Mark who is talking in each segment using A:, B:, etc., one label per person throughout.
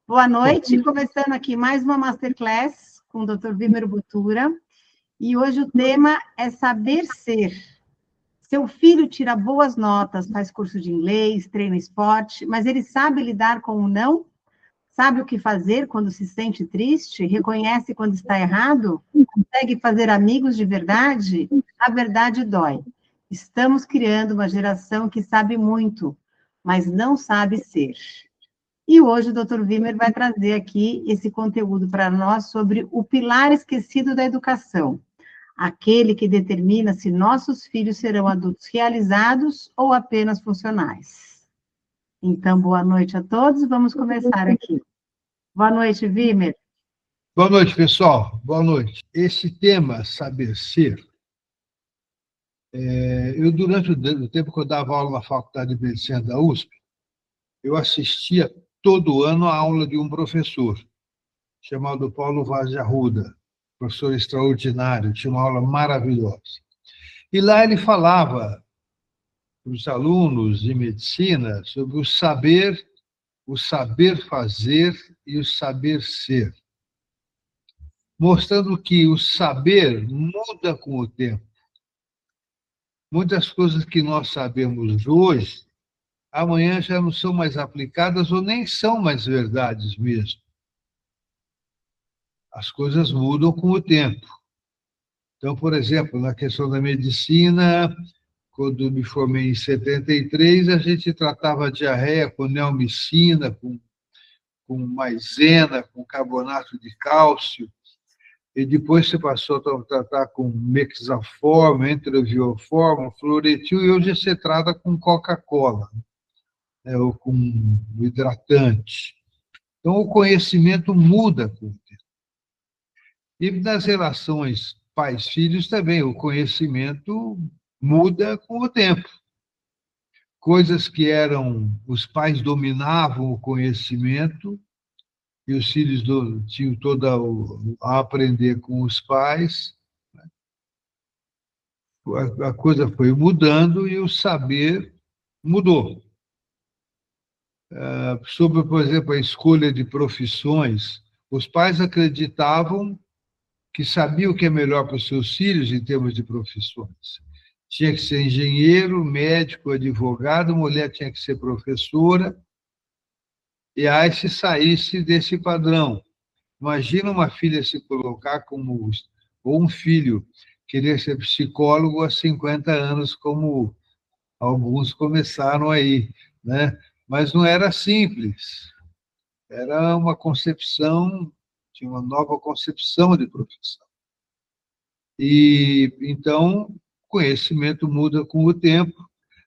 A: Boa noite, começando aqui mais uma Masterclass com o Dr. Vimer Botura, e hoje o tema é saber ser. Seu filho tira boas notas, faz curso de inglês, treina esporte, mas ele sabe lidar com o não? Sabe o que fazer quando se sente triste? Reconhece quando está errado? Consegue fazer amigos de verdade? A verdade dói. Estamos criando uma geração que sabe muito, mas não sabe ser. E hoje o Dr. Vimer vai trazer aqui esse conteúdo para nós sobre o pilar esquecido da educação, aquele que determina se nossos filhos serão adultos realizados ou apenas funcionais. Então, boa noite a todos, vamos começar aqui. Boa noite, Vimer.
B: Boa noite, pessoal. Boa noite. Esse tema, saber ser, durante o tempo que eu dava aula na Faculdade de Medicina da USP, eu assistia todo ano a aula de um professor, chamado Paulo Vaz de Arruda, professor extraordinário, tinha uma aula maravilhosa. E lá ele falava para os alunos de medicina sobre o saber fazer e o saber ser, mostrando que o saber muda com o tempo. Muitas coisas que nós sabemos hoje, amanhã já não são mais aplicadas ou nem são mais verdades mesmo. As coisas mudam com o tempo. Então, por exemplo, na questão da medicina, quando me formei em 73, a gente tratava a diarreia com neomicina, com maizena, com carbonato de cálcio, e depois se passou a tratar com mexaforma, entrovioforma, fluoretil, e hoje se trata com Coca-Cola, né, ou com hidratante. Então, o conhecimento muda com o tempo. E nas relações pais-filhos também, o conhecimento muda com o tempo. Coisas que os pais dominavam o conhecimento, e os filhos tinham a aprender com os pais. A coisa foi mudando e o saber mudou. Sobre, por exemplo, a escolha de profissões, os pais acreditavam que sabiam o que é melhor para os seus filhos em termos de profissões. Tinha que ser engenheiro, médico, advogado, mulher tinha que ser professora, e aí se saísse desse padrão. Imagina uma filha se colocar como, ou um filho querer ser psicólogo há 50 anos, como alguns começaram aí, né? Mas não era simples. Era uma concepção, tinha uma nova concepção de profissão. E então, conhecimento muda com o tempo.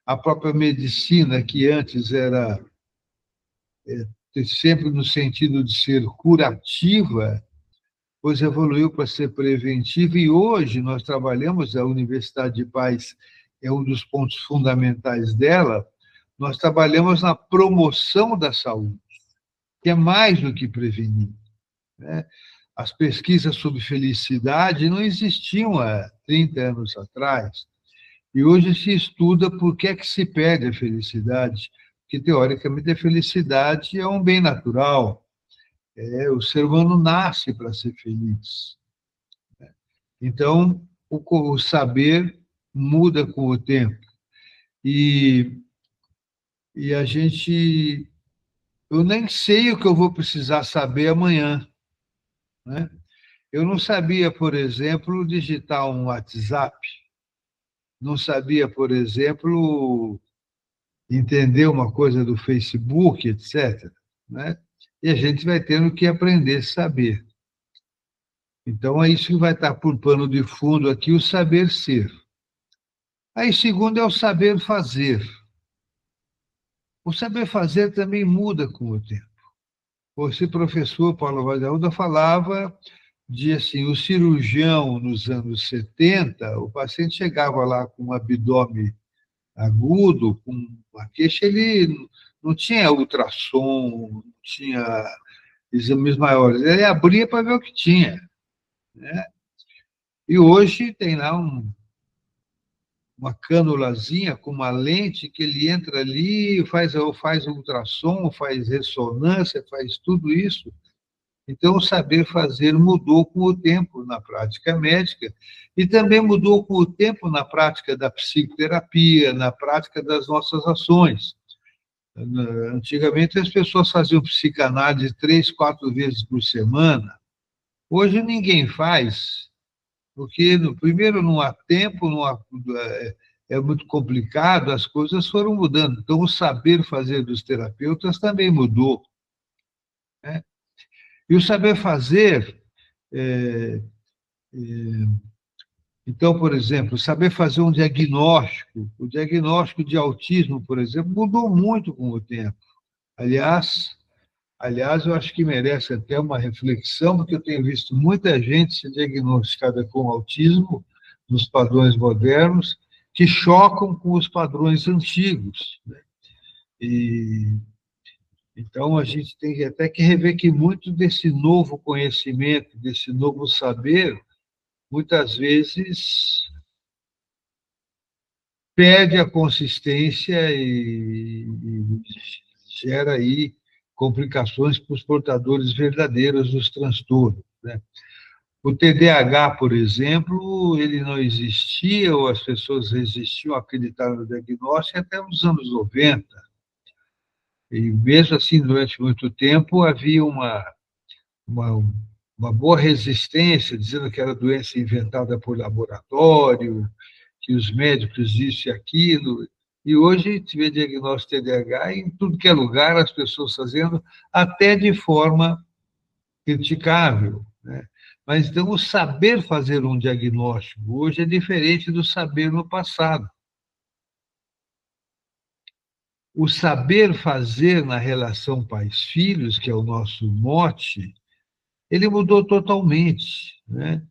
B: A própria medicina, que antes era sempre no sentido de ser curativa, pois evoluiu para ser preventiva, e hoje nós trabalhamos, a Universidade de Paz é um dos pontos fundamentais dela, nós trabalhamos na promoção da saúde, que é mais do que prevenir, né? As pesquisas sobre felicidade não existiam há 30 anos atrás, e hoje se estuda por que é que se perde a felicidade, porque, teoricamente, a felicidade é um bem natural, o ser humano nasce para ser feliz. Então, o saber muda com o tempo. E a gente... Eu nem sei o que eu vou precisar saber amanhã, né? Eu não sabia, por exemplo, digitar um WhatsApp, não sabia, por exemplo, entender uma coisa do Facebook, etc., né? E a gente vai tendo que aprender a saber. Então, é isso que vai estar por pano de fundo aqui, o saber ser. Aí, segundo, é o saber fazer. O saber fazer também muda com o tempo. Esse professor, Paulo Vaz de Arruda, falava de, assim, o cirurgião, nos anos 70, o paciente chegava lá com um abdômen agudo, com uma queixa, ele não tinha ultrassom, não tinha exames maiores, ele abria para ver o que tinha, né? E hoje tem lá uma cânulazinha com uma lente que ele entra ali, faz ultrassom, faz ressonância, faz tudo isso. Então, o saber fazer mudou com o tempo na prática médica e também mudou com o tempo na prática da psicoterapia, na prática das nossas ações. Antigamente, as pessoas faziam psicanálise 3, 4 vezes por semana. Hoje, ninguém faz, porque, primeiro, não há tempo, é muito complicado, as coisas foram mudando. Então, o saber fazer dos terapeutas também mudou, né? E o saber fazer, é, então, por exemplo, saber fazer um diagnóstico, o diagnóstico de autismo, por exemplo, mudou muito com o tempo. Aliás, eu acho que merece até uma reflexão, porque eu tenho visto muita gente se diagnosticada com autismo nos padrões modernos, que chocam com os padrões antigos, né? E então a gente tem até que rever que muito desse novo conhecimento, desse novo saber, muitas vezes perde a consistência e gera aí complicações para os portadores verdadeiros dos transtornos, né? O TDAH, por exemplo, ele não existia, ou as pessoas resistiam a acreditar no diagnóstico até os anos 90. E mesmo assim, durante muito tempo, havia uma, uma boa resistência, dizendo que era doença inventada por laboratório, que os médicos isso e aquilo. E hoje se vê diagnóstico de TDAH em tudo que é lugar, as pessoas fazendo, até de forma criticável, né? Mas então o saber fazer um diagnóstico hoje é diferente do saber no passado. O saber fazer na relação pais-filhos, que é o nosso mote, ele mudou totalmente, né?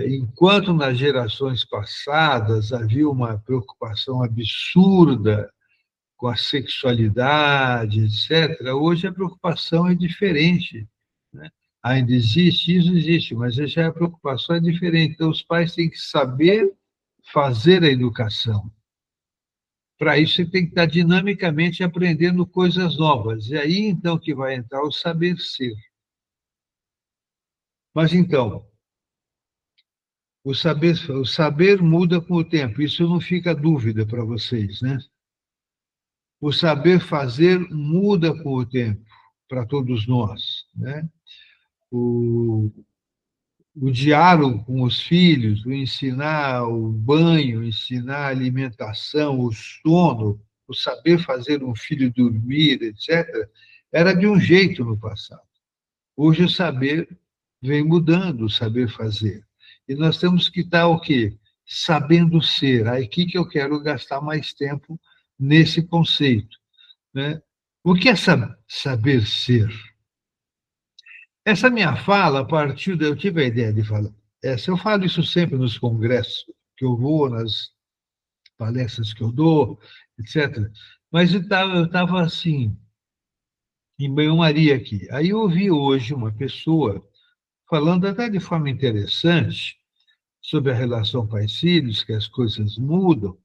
B: Enquanto nas gerações passadas havia uma preocupação absurda com a sexualidade, etc., hoje a preocupação é diferente, né? Ainda existe, isso existe, mas já a preocupação é diferente. Então, os pais têm que saber fazer a educação. Para isso, você tem que estar dinamicamente aprendendo coisas novas. E aí, então, que vai entrar o saber ser. Mas, então, o saber muda com o tempo, isso não fica dúvida para vocês, né? O saber fazer muda com o tempo, para todos nós, né? O, o diálogo com os filhos, o ensinar o banho, ensinar a alimentação, o sono, o saber fazer um filho dormir, etc., era de um jeito no passado. Hoje o saber vem mudando, o saber fazer. E nós temos que estar o quê? Sabendo ser. Aí aqui que eu quero gastar mais tempo nesse conceito, né? O que é saber ser? Essa minha fala partiu eu tive a ideia de falar essa, eu falo isso sempre nos congressos que eu vou, nas palestras que eu dou, etc. Mas eu estava assim, em banho-maria aqui. Aí eu ouvi hoje uma pessoa falando até de forma interessante sobre a relação pais-filhos, que as coisas mudam,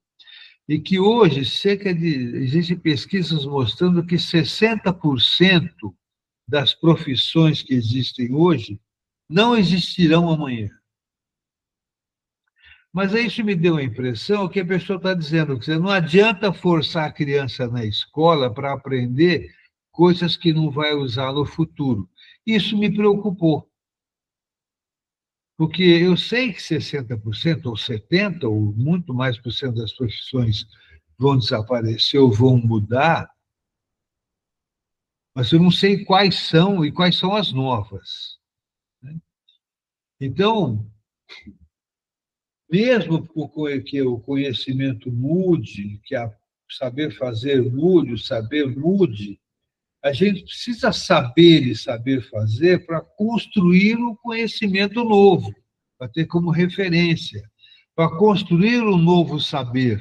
B: e que hoje existem pesquisas mostrando que 60% das profissões que existem hoje não existirão amanhã. Mas isso me deu a impressão que a pessoa está dizendo que não adianta forçar a criança na escola para aprender coisas que não vai usar no futuro. Isso me preocupou, porque eu sei que 60% ou 70% ou muito mais por cento das profissões vão desaparecer ou vão mudar, mas eu não sei quais são e quais são as novas, né? Então, mesmo que o conhecimento mude, que o saber fazer mude, o saber mude, a gente precisa saber e saber fazer para construir um conhecimento novo, para ter como referência, para construir um novo saber.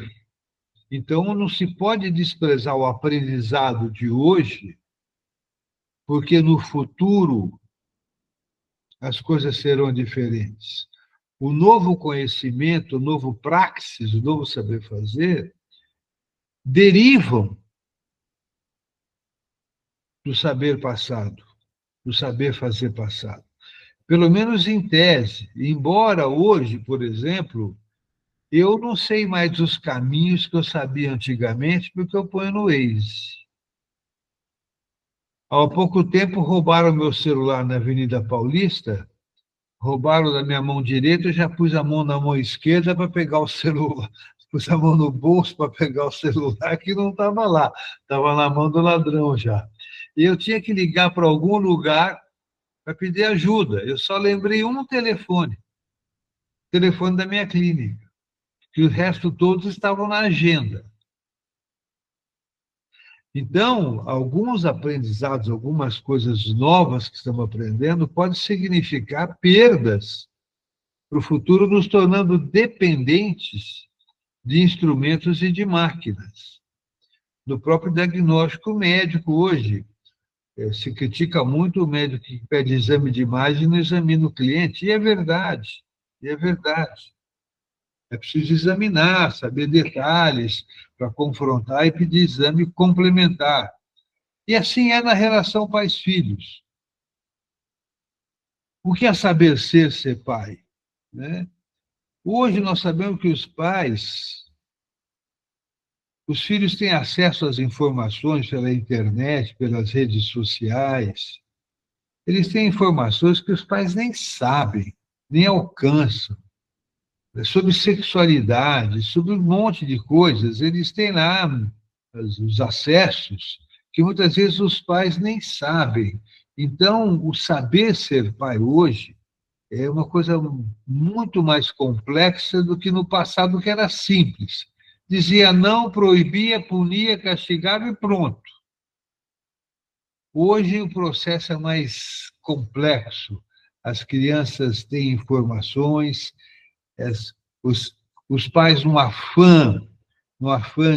B: Então, não se pode desprezar o aprendizado de hoje, porque no futuro as coisas serão diferentes. o novo conhecimento, o novo praxis, o novo saber fazer, derivam do saber passado, do saber fazer passado. Pelo menos em tese. Embora hoje, por exemplo, eu não sei mais os caminhos que eu sabia antigamente, porque eu ponho no Waze. Há pouco tempo roubaram meu celular na Avenida Paulista, roubaram da minha mão direita, eu já pus a mão na mão esquerda para pegar o celular. Pus a mão no bolso para pegar o celular, que não estava lá, estava na mão do ladrão já. E eu tinha que ligar para algum lugar para pedir ajuda. Eu só lembrei um telefone, o telefone da minha clínica, que o resto todos estavam na agenda. Então, alguns aprendizados, algumas coisas novas que estamos aprendendo, podem significar perdas para o futuro, nos tornando dependentes de instrumentos e de máquinas. No próprio diagnóstico médico hoje, se critica muito o médico que pede exame de imagem e não examina o cliente, e é verdade, e é verdade. É preciso examinar, saber detalhes para confrontar e pedir exame complementar. E assim é na relação pais-filhos. O que é saber ser pai? Né? Hoje nós sabemos que os filhos têm acesso às informações pela internet, pelas redes sociais. Eles têm informações que os pais nem sabem, nem alcançam. Sobre sexualidade, sobre um monte de coisas. Eles têm lá os acessos que muitas vezes os pais nem sabem. Então, o saber ser pai hoje é uma coisa muito mais complexa do que no passado, que era simples. Dizia não, proibia, punia, castigava e pronto. Hoje o processo é mais complexo. As crianças têm informações, os pais, no afã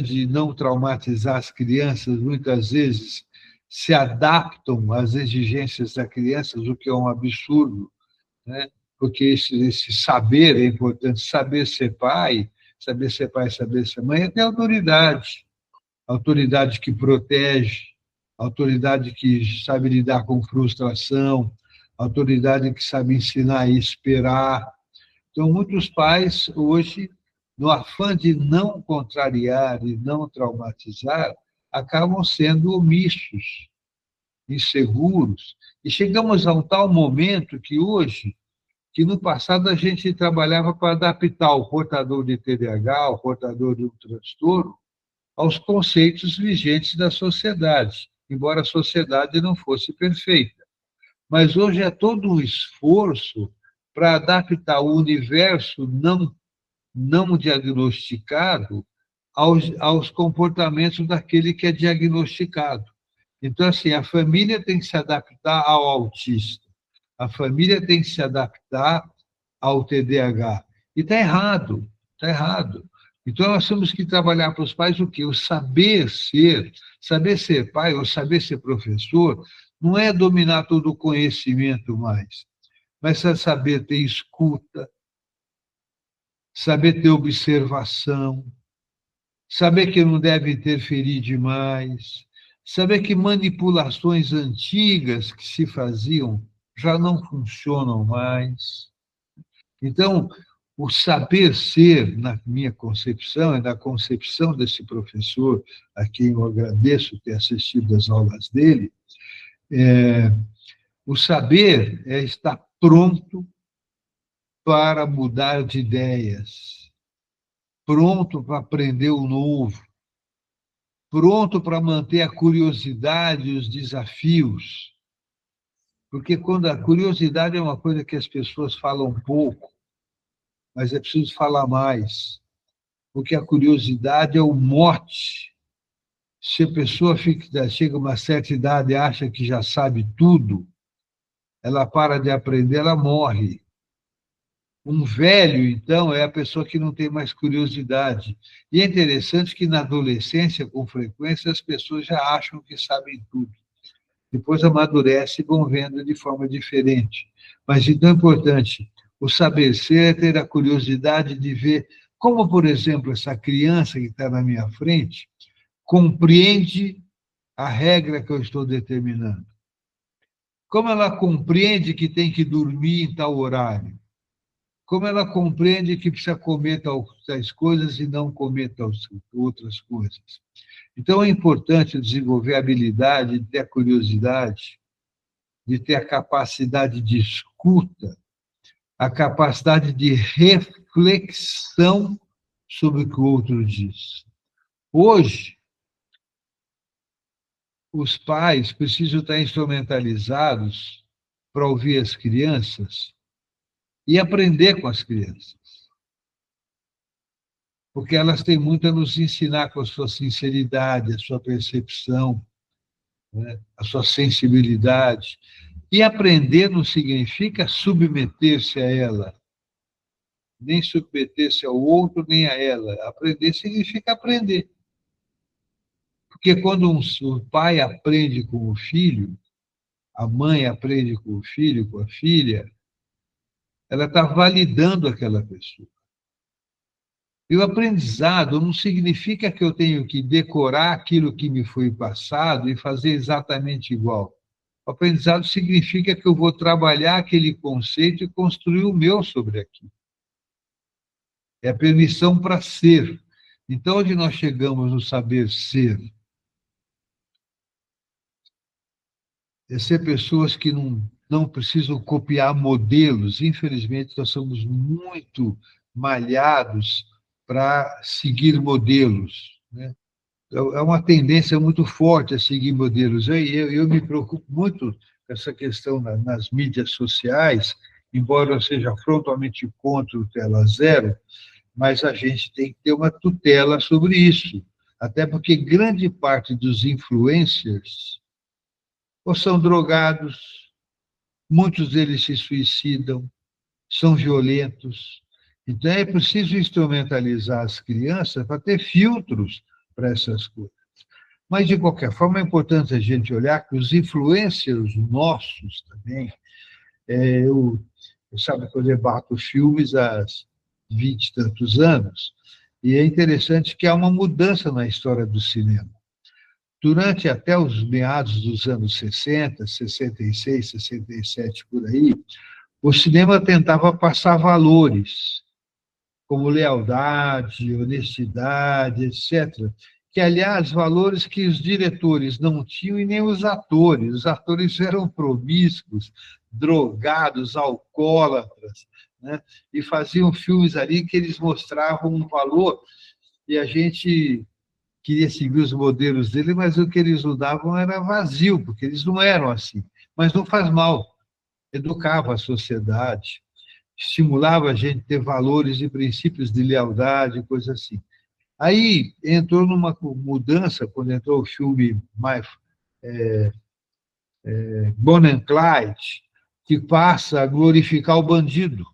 B: de não traumatizar as crianças, muitas vezes se adaptam às exigências das crianças, o que é um absurdo, né? Porque esse saber é importante, saber ser pai, saber ser mãe, é ter autoridade que protege, autoridade que sabe lidar com frustração, autoridade que sabe ensinar e esperar. Então, muitos pais, hoje, no afã de não contrariar e não traumatizar, acabam sendo omissos, inseguros. E chegamos a um tal momento que hoje, que no passado a gente trabalhava para adaptar o portador de TDAH, o portador de um transtorno, aos conceitos vigentes da sociedade, embora a sociedade não fosse perfeita. Mas hoje é todo um esforço para adaptar o universo não diagnosticado aos comportamentos daquele que é diagnosticado. Então, assim, a família tem que se adaptar ao autista, a família tem que se adaptar ao TDAH. E está errado, está errado. Então, nós temos que trabalhar para os pais o quê? O saber ser pai ou saber ser professor, não é dominar todo o conhecimento mais, mas é saber ter escuta, saber ter observação, saber que não deve interferir demais, saber que manipulações antigas que se faziam já não funcionam mais. Então, o saber ser, na minha concepção, e na concepção desse professor, a quem eu agradeço ter assistido às aulas dele, o saber é estar pronto para mudar de ideias, pronto para aprender o novo, pronto para manter a curiosidade e os desafios. Porque quando a curiosidade é uma coisa que as pessoas falam pouco, mas é preciso falar mais, porque a curiosidade é o mote. Se a pessoa chega a uma certa idade e acha que já sabe tudo, ela para de aprender, ela morre. Um velho, então, é a pessoa que não tem mais curiosidade. E é interessante que na adolescência, com frequência, as pessoas já acham que sabem tudo. Depois amadurece e vão vendo de forma diferente. Mas então é importante O saber ser é ter a curiosidade de ver como, por exemplo, essa criança que está na minha frente compreende a regra que eu estou determinando. Como ela compreende que tem que dormir em tal horário. Como ela compreende que precisa comer tais coisas e não comer outras coisas. Então, é importante desenvolver a habilidade de ter a curiosidade, de ter a capacidade de escuta, a capacidade de reflexão sobre o que o outro diz. Hoje, os pais precisam estar instrumentalizados para ouvir as crianças e aprender com as crianças. Porque elas têm muito a nos ensinar com a sua sinceridade, a sua percepção, né? A sua sensibilidade. E aprender não significa submeter-se a ela, nem submeter-se ao outro, nem a ela. Aprender significa aprender. Porque quando o pai aprende com o filho, a mãe aprende com o filho, com a filha, ela está validando aquela pessoa. E o aprendizado não significa que eu tenho que decorar aquilo que me foi passado e fazer exatamente igual. O aprendizado significa que eu vou trabalhar aquele conceito e construir o meu sobre aquilo. É a permissão para ser. Então, onde nós chegamos no saber ser? É ser pessoas que não precisam copiar modelos. Infelizmente, nós somos muito malhados para seguir modelos, né? É uma tendência muito forte a seguir modelos. Eu me preocupo muito com essa questão nas mídias sociais, embora eu seja frontalmente contra o tela zero, mas a gente tem que ter uma tutela sobre isso, até porque grande parte dos influencers ou são drogados, muitos deles se suicidam, são violentos. Então, é preciso instrumentalizar as crianças para ter filtros para essas coisas. Mas, de qualquer forma, é importante a gente olhar que os influencers nossos também, sabe que eu debato filmes há 20 e tantos anos, e é interessante que há uma mudança na história do cinema. Durante até os meados dos anos 60, 66, 67, por aí, o cinema tentava passar valores, como lealdade, honestidade, etc. Que, aliás, valores que os diretores não tinham e nem os atores. Os atores eram promíscuos, drogados, alcoólatras, né? E faziam filmes ali que eles mostravam um valor e a gente queria seguir os modelos dele, mas o que eles usavam era vazio, porque eles não eram assim. Mas não faz mal, educava a sociedade, estimulava a gente a ter valores e princípios de lealdade, coisa assim. Aí entrou numa mudança, quando entrou o filme Bonnie and Clyde, que passa a glorificar o bandido.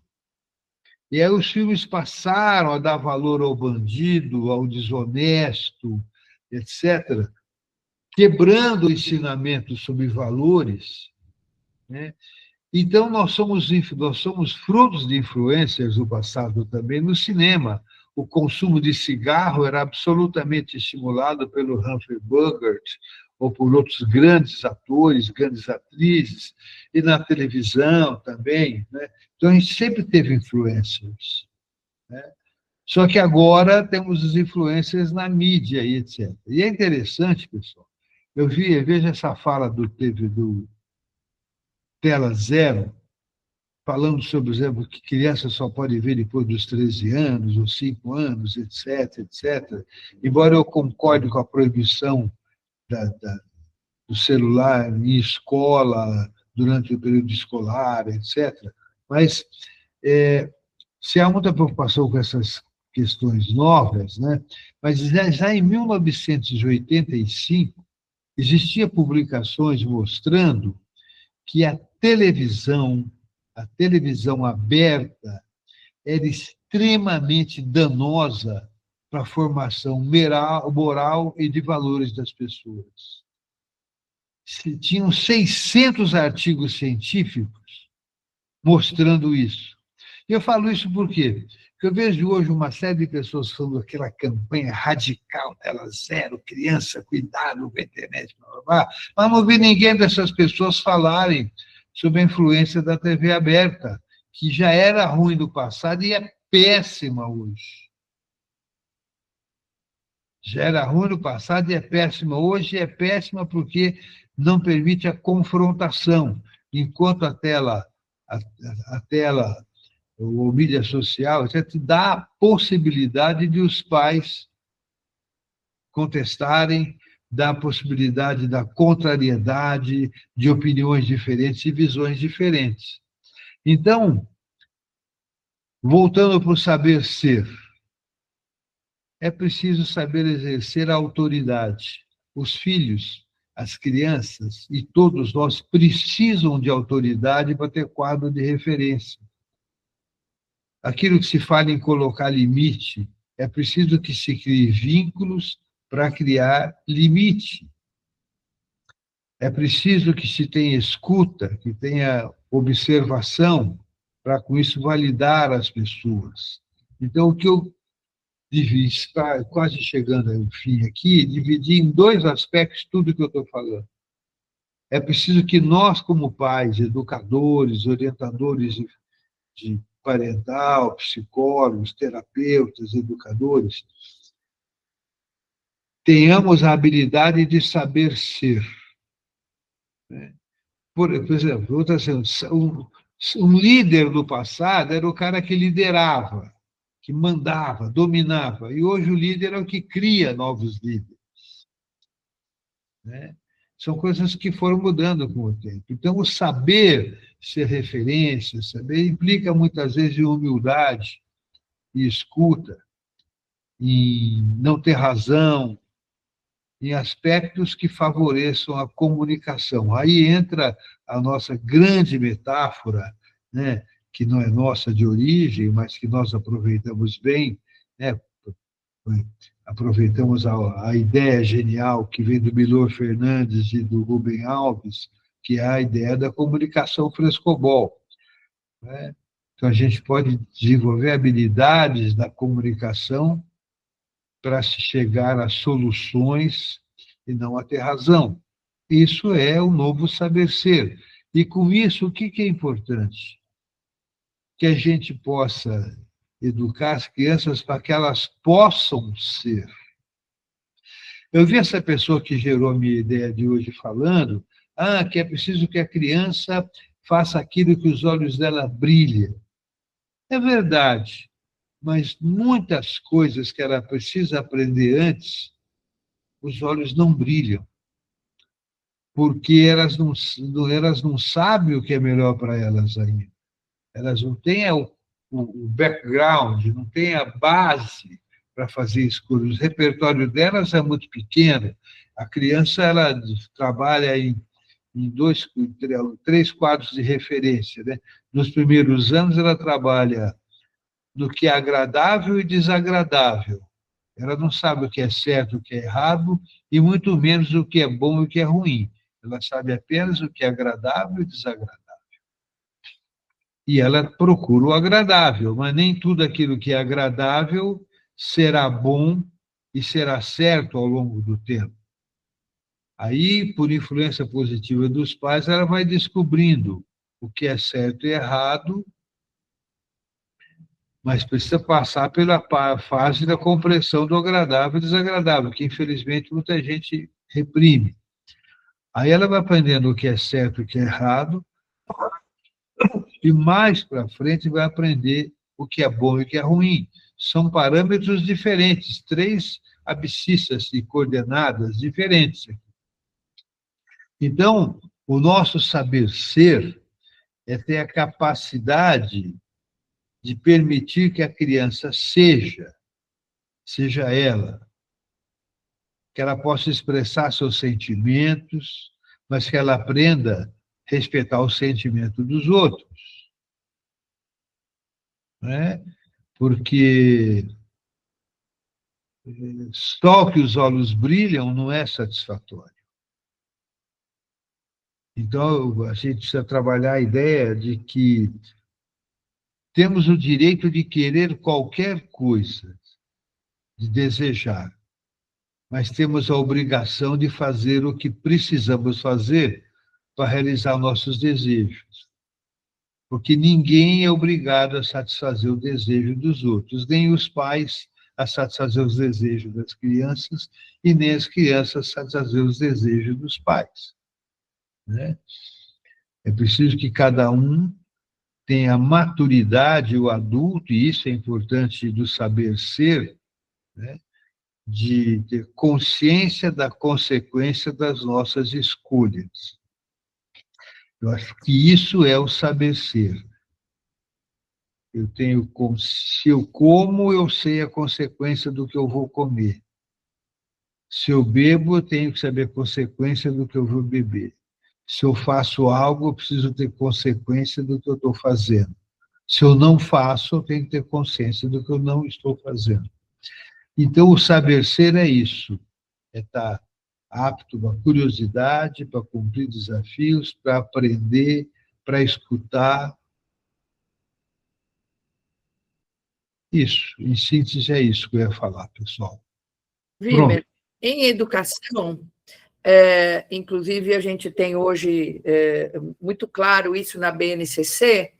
B: E aí os filmes passaram a dar valor ao bandido, ao desonesto, etc., quebrando o ensinamento sobre valores, né? Então, nós somos frutos de influências do passado também no cinema. O consumo de cigarro era absolutamente estimulado pelo Humphrey Bogart ou por outros grandes atores, grandes atrizes, e na televisão também, né? Então, a gente sempre teve influências, né? Só que agora temos as influências na mídia e etc. E é interessante, pessoal, veja essa fala do Tela Zero, falando sobre, por exemplo, que criança só pode ver depois dos 13 anos, ou 5 anos, etc., etc. Embora eu concorde com a proibição do celular em escola, durante o período escolar, etc., mas se há muita preocupação com essas questões novas, né? Mas já em 1985, existiam publicações mostrando que a televisão aberta era extremamente danosa para a formação moral e de valores das pessoas. Tinham 600 artigos científicos mostrando isso. E eu falo isso por quê? Porque eu vejo hoje uma série de pessoas falando aquela campanha radical dela, zero criança, cuidado com a internet, blá, blá, blá, mas não vi ninguém dessas pessoas falarem sobre a influência da TV aberta, que já era ruim no passado e é péssima hoje. Já era ruim no passado e é péssima hoje, é péssima porque não permite a confrontação. Enquanto a tela ou mídia social, já te dá a possibilidade de os pais contestarem, dá a possibilidade da contrariedade, de opiniões diferentes e visões diferentes. Então, voltando para o saber ser, é preciso saber exercer a autoridade. Os filhos, as crianças e todos nós precisam de autoridade para ter quadro de referência. Aquilo que se fala em colocar limite, é preciso que se crie vínculos para criar limite. É preciso que se tenha escuta, que tenha observação, para com isso validar as pessoas. Então, o que eu devia estar quase chegando ao fim aqui, dividir em dois aspectos tudo que eu estou falando. É preciso que nós, como pais, educadores, orientadores de parental, psicólogos, terapeutas, educadores, tenhamos a habilidade de saber ser. Por exemplo, um líder do passado era o cara que liderava, que mandava, dominava, e hoje o líder é o que cria novos líderes. Né? São coisas que foram mudando com o tempo. Então, o saber ser referência, saber implica muitas vezes em humildade e escuta, em não ter razão, em aspectos que favoreçam a comunicação. Aí entra a nossa grande metáfora, né, que não é nossa de origem, mas que nós aproveitamos bem, né, aproveitamos a ideia genial que vem do Milor Fernandes e do Rubem Alves, que é a ideia da comunicação frescobol. Né? Então, a gente pode desenvolver habilidades da comunicação para se chegar a soluções e não a ter razão. Isso é o novo saber ser. E com isso, o que é importante? Que a gente possa educar as crianças para que elas possam ser. Eu vi essa pessoa que gerou a minha ideia de hoje falando, que é preciso que a criança faça aquilo que os olhos dela brilhem. É verdade, mas muitas coisas que ela precisa aprender antes, os olhos não brilham, porque elas não sabem o que é melhor para elas ainda. Elas não têm o background, não têm a base para fazer escolhas. O repertório delas é muito pequeno. A criança ela trabalha em três quadros de referência. Né? Nos primeiros anos, ela trabalha no que é agradável e desagradável. Ela não sabe o que é certo, o que é errado, e muito menos o que é bom e o que é ruim. Ela sabe apenas o que é agradável e desagradável. E ela procura o agradável, mas nem tudo aquilo que é agradável será bom e será certo ao longo do tempo. Aí, por influência positiva dos pais, ela vai descobrindo o que é certo e errado, mas precisa passar pela fase da compreensão do agradável e desagradável, que infelizmente muita gente reprime. Aí ela vai aprendendo o que é certo e o que é errado, e mais para frente vai aprender o que é bom e o que é ruim. São parâmetros diferentes, três abscissas e coordenadas diferentes. Então, o nosso saber ser é ter a capacidade de permitir que a criança seja ela, que ela possa expressar seus sentimentos, mas que ela aprenda a respeitar o sentimento dos outros. Né? Porque só que os olhos brilham não é satisfatório. Então, a gente precisa trabalhar a ideia de que temos o direito de querer qualquer coisa, de desejar, mas temos a obrigação de fazer o que precisamos fazer para realizar nossos desejos. Porque ninguém é obrigado a satisfazer o desejo dos outros, nem os pais a satisfazer os desejos das crianças e nem as crianças a satisfazer os desejos dos pais, né? É preciso que cada um tenha maturidade, o adulto, e isso é importante do saber ser, né? De ter consciência da consequência das nossas escolhas. Eu acho que isso é o saber ser. Se eu como, eu sei a consequência do que eu vou comer. Se eu bebo, eu tenho que saber a consequência do que eu vou beber. Se eu faço algo, eu preciso ter consciência do que eu estou fazendo. Se eu não faço, eu tenho que ter consciência do que eu não estou fazendo. Então, o saber ser é isso. É estar apto à curiosidade, para cumprir desafios, para aprender, para escutar. Isso, em síntese, é isso que eu ia falar, pessoal.
C: Vimer, em educação, inclusive a gente tem hoje muito claro isso na BNCC,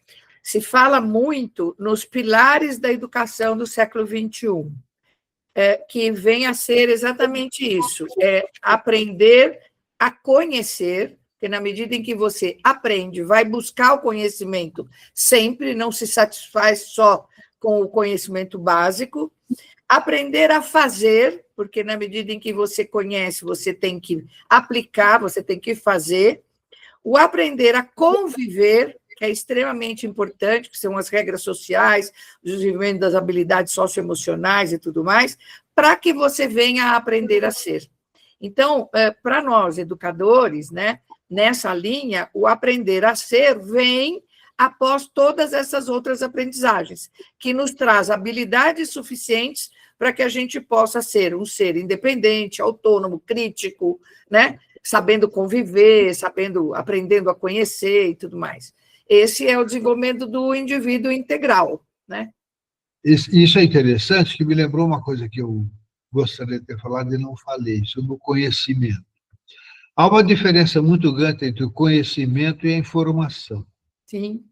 C: se fala muito nos pilares da educação do século XXI, que vem a ser exatamente isso, aprender a conhecer, porque na medida em que você aprende, vai buscar o conhecimento sempre, não se satisfaz só com o conhecimento básico, aprender a fazer, porque na medida em que você conhece, você tem que aplicar, você tem que fazer, o aprender a conviver, que é extremamente importante, que são as regras sociais, o desenvolvimento das habilidades socioemocionais e tudo mais, para que você venha a aprender a ser. Então, para nós, educadores, né, nessa linha, o aprender a ser vem após todas essas outras aprendizagens, que nos traz habilidades suficientes para que a gente possa ser um ser independente, autônomo, crítico, né, sabendo conviver, aprendendo a conhecer e tudo mais. Esse é o desenvolvimento do indivíduo integral, né?
B: Isso é interessante, que me lembrou uma coisa que eu gostaria de ter falado e não falei, sobre o conhecimento. Há uma diferença muito grande entre o conhecimento e a informação.
C: Sim.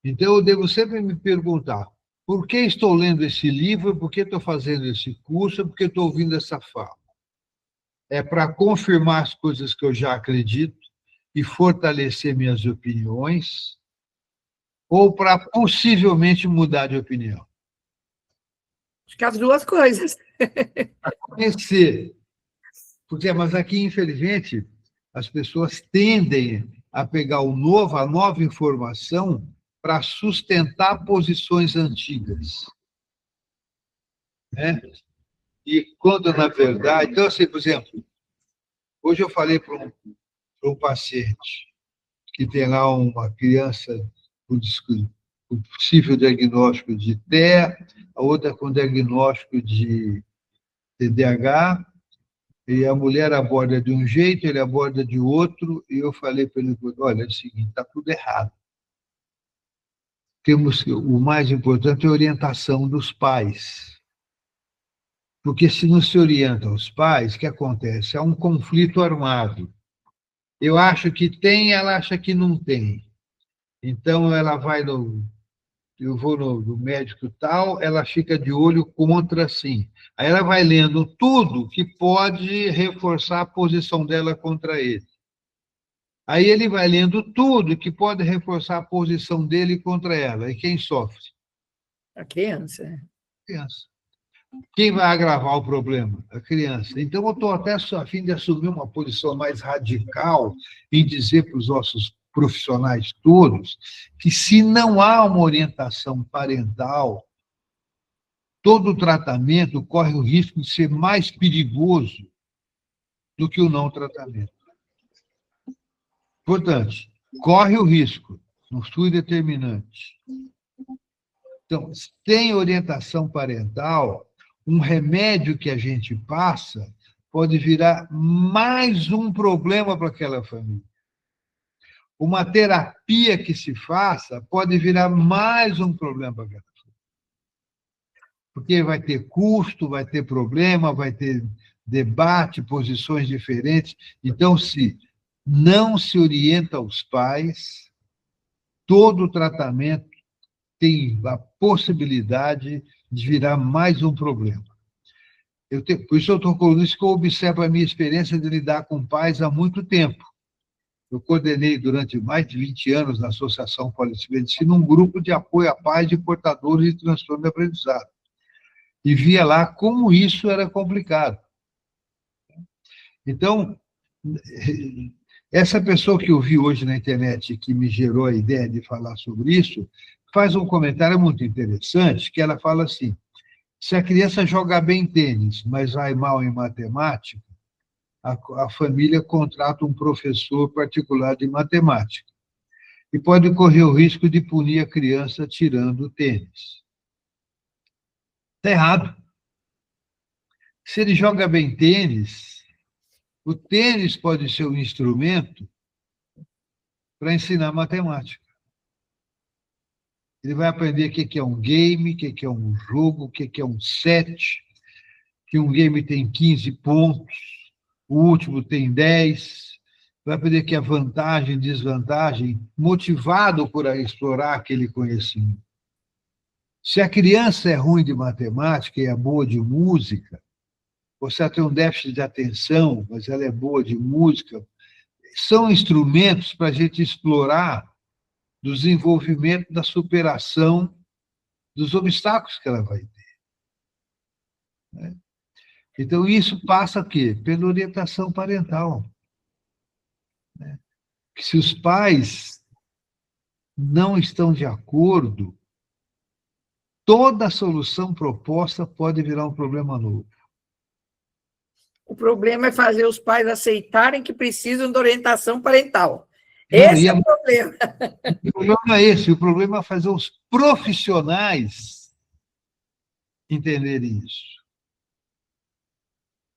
B: Então, eu devo sempre me perguntar, por que estou lendo esse livro, por que estou fazendo esse curso, por que estou ouvindo essa fala? É para confirmar as coisas que eu já acredito e fortalecer minhas opiniões, ou para possivelmente mudar de opinião?
C: Acho que as duas coisas.
B: Para conhecer. Porque, mas aqui, infelizmente, as pessoas tendem a pegar a nova informação para sustentar posições antigas, né? E quando, na verdade... Então, assim, por exemplo, hoje eu falei para um paciente que tem lá uma criança com possível diagnóstico de TEA, a outra com diagnóstico de TDAH, e a mulher aborda de um jeito, ele aborda de outro, e eu falei para ele, olha, é o seguinte, está tudo errado. O mais importante é a orientação dos pais. Porque se não se orienta os pais, o que acontece? Há um conflito armado. Eu acho que tem, ela acha que não tem. Então, ela vai eu vou no médico tal, ela fica de olho contra, sim. Aí ela vai lendo tudo que pode reforçar a posição dela contra ele. Aí ele vai lendo tudo que pode reforçar a posição dele contra ela. E quem sofre?
C: A criança.
B: A criança. Quem vai agravar o problema? A criança. Então, eu estou até a fim de assumir uma posição mais radical em dizer para os nossos profissionais todos que, se não há uma orientação parental, todo o tratamento corre o risco de ser mais perigoso do que o não tratamento. Portanto, corre o risco, não fui determinante. Então, sem orientação parental, um remédio que a gente passa pode virar mais um problema para aquela família. uma terapia que se faça pode virar mais um problema para aquela pessoa. Porque vai ter custo, vai ter problema, vai ter debate, posições diferentes. Então, se não se orienta os pais, todo o tratamento tem a possibilidade de virar mais um problema. Por isso eu estou colocando isso, que eu observo a minha experiência de lidar com pais há muito tempo. Eu coordenei durante mais de 20 anos na Associação Paulista de Ensino um grupo de apoio a pais de portadores de transtorno de aprendizado. E via lá como isso era complicado. Então, essa pessoa que eu vi hoje na internet, que me gerou a ideia de falar sobre isso, faz um comentário muito interessante, que ela fala assim: se a criança joga bem tênis, mas vai mal em matemática, a família contrata um professor particular de matemática e pode correr o risco de punir a criança tirando o tênis. Está errado. Se ele joga bem tênis, o tênis pode ser um instrumento para ensinar matemática. Ele vai aprender o que é um game, o que é um jogo, o que é um set, que um game tem 15 pontos, o último tem 10, vai aprender que é vantagem, desvantagem, motivado por explorar aquele conhecimento. Se a criança é ruim de matemática e é boa de música, ou se ela tem um déficit de atenção, mas ela é boa de música, são instrumentos para a gente explorar do desenvolvimento, da superação dos obstáculos que ela vai ter. Então, isso passa o quê? Pela orientação parental. Se os pais não estão de acordo, toda solução proposta pode virar um problema novo.
C: O problema é fazer os pais aceitarem que precisam de orientação parental. Esse é o problema.
B: O problema é esse, o problema é fazer os profissionais entenderem isso.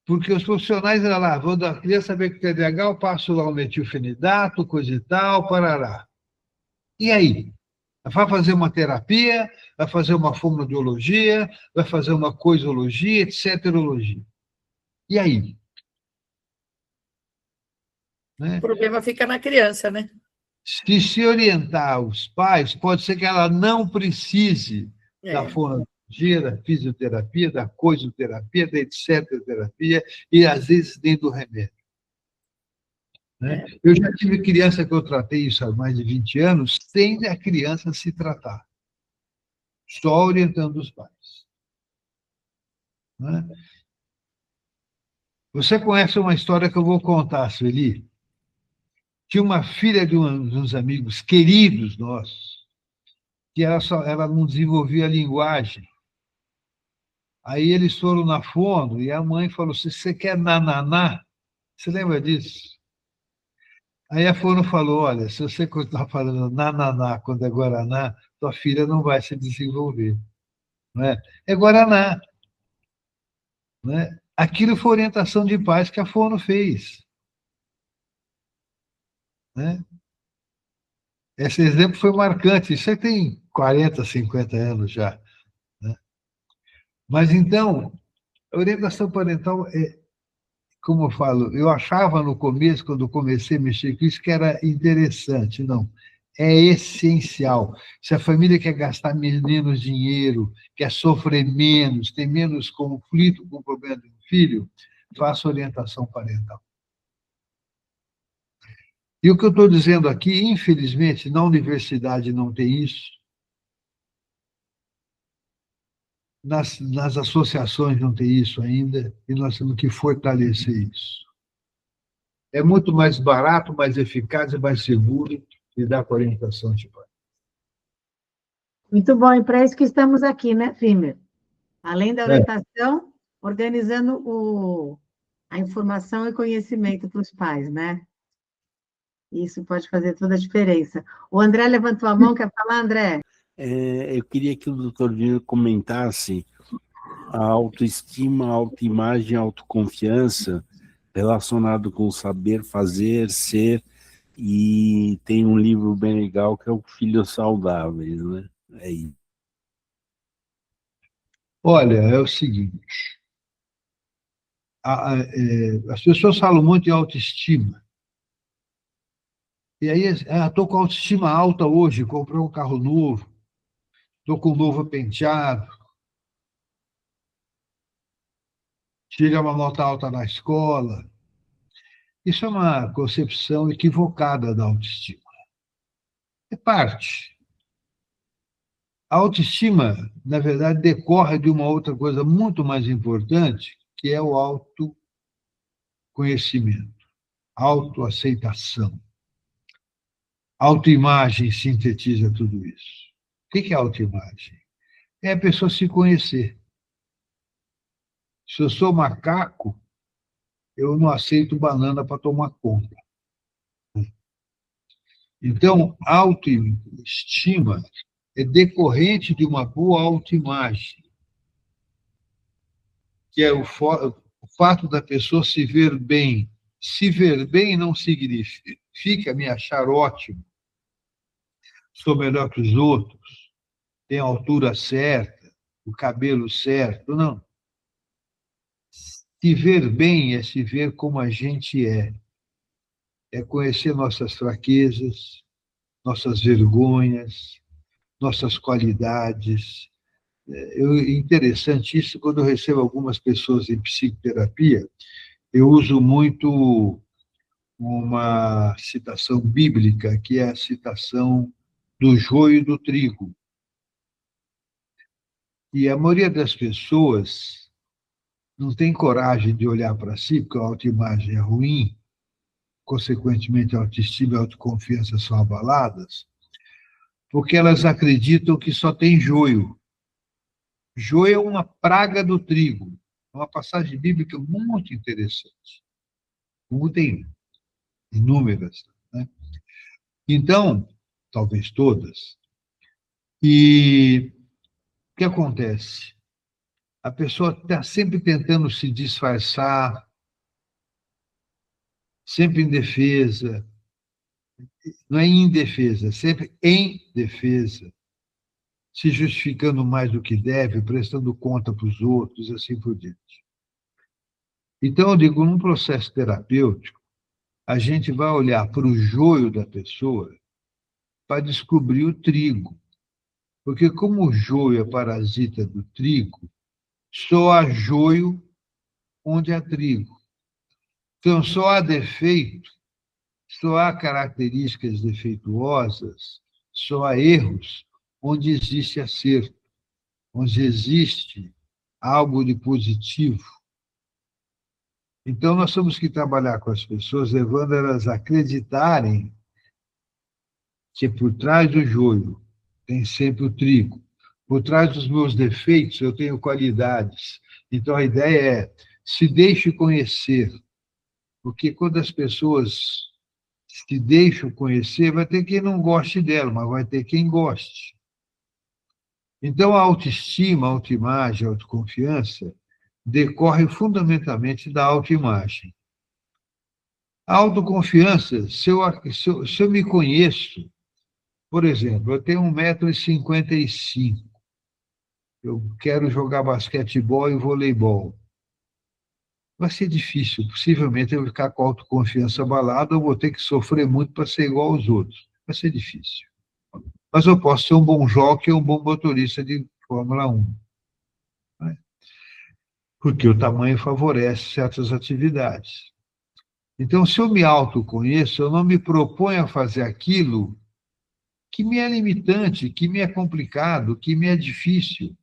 B: Porque os profissionais, lá, vão da criança saber que tem TDAH, eu passo lá o metilfenidato, coisa e tal, parará. E aí? Vai fazer uma terapia, vai fazer uma fonoaudiologia, vai fazer uma coisologia, etcéterologia. E aí?
C: O problema fica na criança, né?
B: Se orientar os pais, pode ser que ela não precise da fonoaudiologia, da fisioterapia, da coisoterapia, da etcéterapia, e às vezes nem do remédio. Eu já tive criança que eu tratei isso há mais de 20 anos, sem a criança se tratar. Só orientando os pais. Você conhece uma história que eu vou contar, Sueli? Tinha uma filha de uns amigos queridos nossos, que ela não desenvolvia a linguagem. Aí eles foram na fono e a mãe falou: se você quer nananá, você lembra disso? Aí a fono falou: olha, se você continuar falando nananá quando é guaraná, tua filha não vai se desenvolver. Não é? É guaraná. Não é? Aquilo foi orientação de pais que a fono fez. Né? Esse exemplo foi marcante. Isso aí tem 40, 50 anos já. Né? Mas, então, a orientação parental é, como eu falo, eu achava no começo, quando comecei a mexer com isso, que era interessante. Não, é essencial. Se a família quer gastar menos dinheiro, quer sofrer menos, ter menos conflito com o problema do filho, faça orientação parental. E o que eu estou dizendo aqui, infelizmente, na universidade não tem isso, nas associações não tem isso ainda, e nós temos que fortalecer isso. É muito mais barato, mais eficaz e mais seguro lidar com a orientação de pai.
A: Muito bom, e para isso que estamos aqui, né, Vimer? Além da orientação, organizando a informação e conhecimento para os pais, né? Isso pode fazer toda a diferença. O André levantou a mão, quer falar, André?
D: Eu queria que o doutor Vino comentasse a autoestima, a autoimagem, a autoconfiança relacionado com saber, fazer, ser E tem um livro bem legal que é o Filhos Saudáveis, né? É isso.
B: Olha, é o seguinte, as pessoas falam muito em autoestima. E aí, estou com autoestima alta hoje, comprei um carro novo, estou com um novo penteado, tirei uma nota alta na escola. Isso é uma concepção equivocada da autoestima. É parte. A autoestima, na verdade, decorre de uma outra coisa muito mais importante, que é o autoconhecimento, autoaceitação. Autoimagem sintetiza tudo isso. O que é autoimagem? É a pessoa se conhecer. Se eu sou macaco, eu não aceito banana para tomar conta. Então, autoestima é decorrente de uma boa autoimagem, que é o fato da pessoa se ver bem. Se ver bem não significa me achar ótimo, sou melhor que os outros, tenho a altura certa, o cabelo certo, não. Se ver bem é se ver como a gente é conhecer nossas fraquezas, nossas vergonhas, nossas qualidades. Interessante isso, quando eu recebo algumas pessoas em psicoterapia, eu uso muito uma citação bíblica, que é a citação do joio e do trigo. E a maioria das pessoas não tem coragem de olhar para si, porque a autoimagem é ruim, consequentemente a autoestima e a autoconfiança são abaladas, porque elas acreditam que só tem joio. Joio é uma praga do trigo. É uma passagem bíblica muito interessante. Como tem inúmeras, né? Então, talvez todas. E o que acontece? A pessoa está sempre tentando se disfarçar, sempre em defesa, não é indefesa, sempre em defesa, se justificando mais do que deve, prestando conta para os outros, assim por diante. Então, eu digo, num processo terapêutico, a gente vai olhar para o joio da pessoa para descobrir o trigo. Porque como o joio é parasita do trigo, só há joio onde há trigo. Então, só há defeito, só há características defeituosas, só há erros onde existe acerto, onde existe algo de positivo. Então, nós temos que trabalhar com as pessoas, levando elas a acreditarem que por trás do joio tem sempre o trigo. Por trás dos meus defeitos, eu tenho qualidades. Então, a ideia é, se deixe conhecer, porque quando as pessoas se deixam conhecer, vai ter quem não goste dela, mas vai ter quem goste. Então, a autoestima, a autoimagem, a autoconfiança decorre fundamentalmente da autoimagem. A autoconfiança, se eu me conheço, por exemplo, eu tenho 1,55 m, eu quero jogar basquetebol e voleibol. Vai ser difícil, possivelmente eu vou ficar com a autoconfiança abalada, eu vou ter que sofrer muito para ser igual aos outros. Vai ser difícil. Mas eu posso ser um bom jockey ou um bom motorista de Fórmula 1. Né? Porque o tamanho favorece certas atividades. Então, se eu me autoconheço, eu não me proponho a fazer aquilo que me é limitante, que me é complicado, que me é difícil.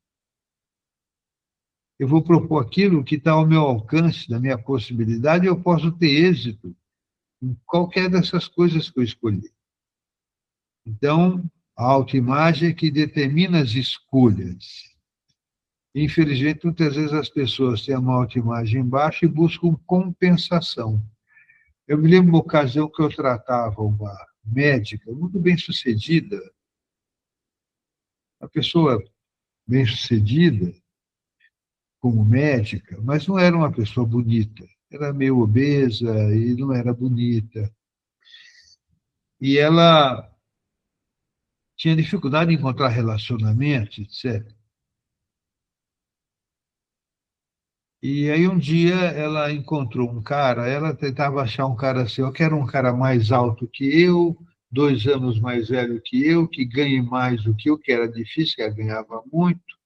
B: Eu vou propor aquilo que está ao meu alcance, da minha possibilidade, e eu posso ter êxito em qualquer dessas coisas que eu escolhi. Então, a autoimagem é que determina as escolhas. Infelizmente, muitas vezes as pessoas têm uma autoimagem baixa e buscam compensação. Eu me lembro de uma ocasião que eu tratava uma médica muito bem-sucedida, uma pessoa bem-sucedida como médica, mas não era uma pessoa bonita. Era meio obesa e não era bonita. e ela tinha dificuldade em encontrar relacionamento, etc. E aí um dia ela encontrou um cara, ela tentava achar um cara assim, eu quero um cara mais alto que eu, 2 anos mais velho que eu, que ganhe mais do que eu, que era difícil, que ela ganhava muito,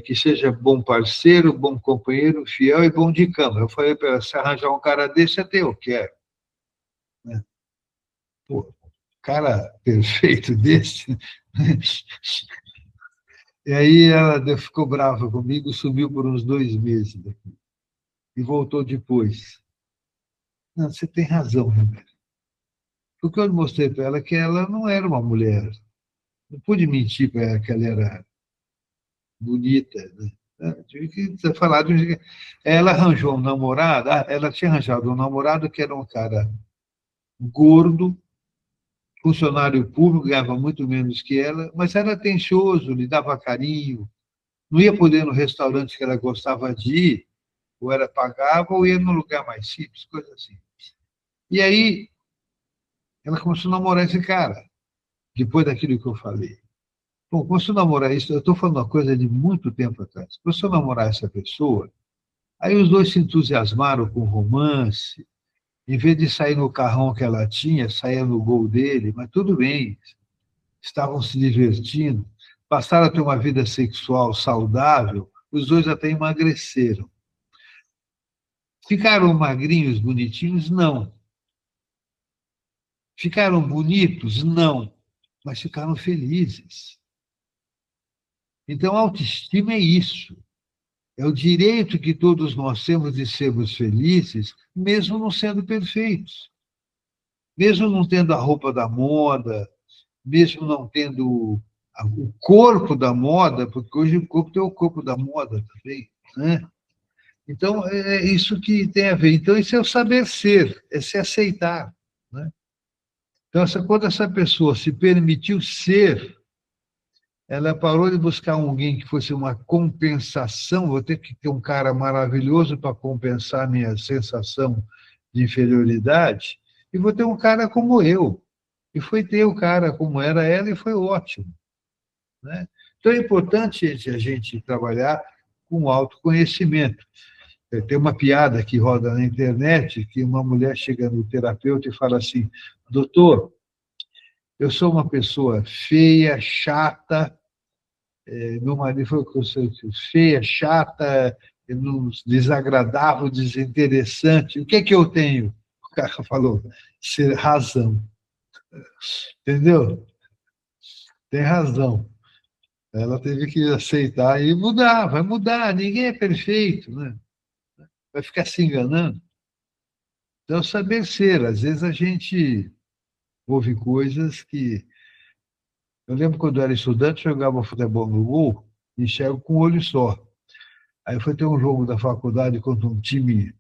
B: que seja bom parceiro, bom companheiro, fiel e bom de cama. Eu falei para ela, se arranjar um cara desse, até eu quero. Né? Pô, cara perfeito desse. E aí ela ficou brava comigo, sumiu por uns 2 meses daqui, e voltou depois. Não, você tem razão, Roberto. Porque eu mostrei para ela que ela não era uma mulher. Não pude mentir para ela que ela era bonita. Né? Tive que falar de um jeito. Ela arranjou um namorado, ela tinha arranjado um namorado que era um cara gordo, funcionário público, ganhava muito menos que ela, mas era atencioso, lhe dava carinho, não ia poder no restaurante que ela gostava de ir, ou era pagava, ou ia num lugar mais simples, coisa assim. E aí, ela começou a namorar esse cara, depois daquilo que eu falei. Bom, começou a namorar isso, eu estou falando uma coisa de muito tempo atrás. Começou a namorar essa pessoa, aí os dois se entusiasmaram com o romance, em vez de sair no carrão que ela tinha, saía no gol dele, mas tudo bem, estavam se divertindo, passaram a ter uma vida sexual saudável, os dois até emagreceram. Ficaram magrinhos, bonitinhos? Não. Ficaram bonitos? Não. Mas ficaram felizes. Então, autoestima é isso. É o direito que todos nós temos de sermos felizes, mesmo não sendo perfeitos. Mesmo não tendo a roupa da moda, mesmo não tendo o corpo da moda, porque hoje o corpo tem o corpo da moda também, né? Então, é isso que tem a ver. Então, isso é o saber ser, é se aceitar, né? Então, quando essa pessoa se permitiu ser, ela parou de buscar alguém que fosse uma compensação, vou ter que ter um cara maravilhoso para compensar a minha sensação de inferioridade, e vou ter um cara como eu. E foi ter o cara como era ela e foi ótimo. Né? Então é importante a gente trabalhar com autoconhecimento. Tem uma piada que roda na internet, que uma mulher chega no terapeuta e fala assim, doutor, eu sou uma pessoa feia, chata, meu marido falou que eu sou feia, chata, desagradável, desinteressante. O que é que eu tenho? O cara falou, ser razão. Entendeu? Tem razão. Ela teve que aceitar e mudar, vai mudar, ninguém é perfeito, né? Vai ficar se enganando. Então, saber ser, às vezes a gente ouve coisas que. Eu lembro quando eu era estudante, jogava futebol no gol, enxergo com um olho só. Aí foi ter um jogo da faculdade contra um time,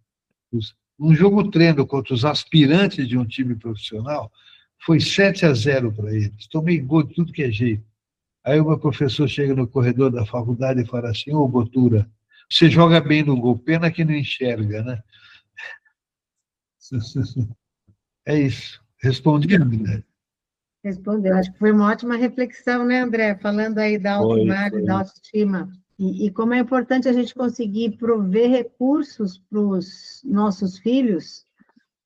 B: um jogo treino contra os aspirantes de um time profissional, foi 7-0 para eles. Tomei gol de tudo que é jeito. Aí o meu professor chega no corredor da faculdade e fala assim, ô Botura, você joga bem no gol, pena que não enxerga, né? É isso. Respondi, André.
A: Respondeu. Acho que foi uma ótima reflexão, né, André? Falando aí da autoimagem, da autoestima. E como é importante a gente conseguir prover recursos para os nossos filhos,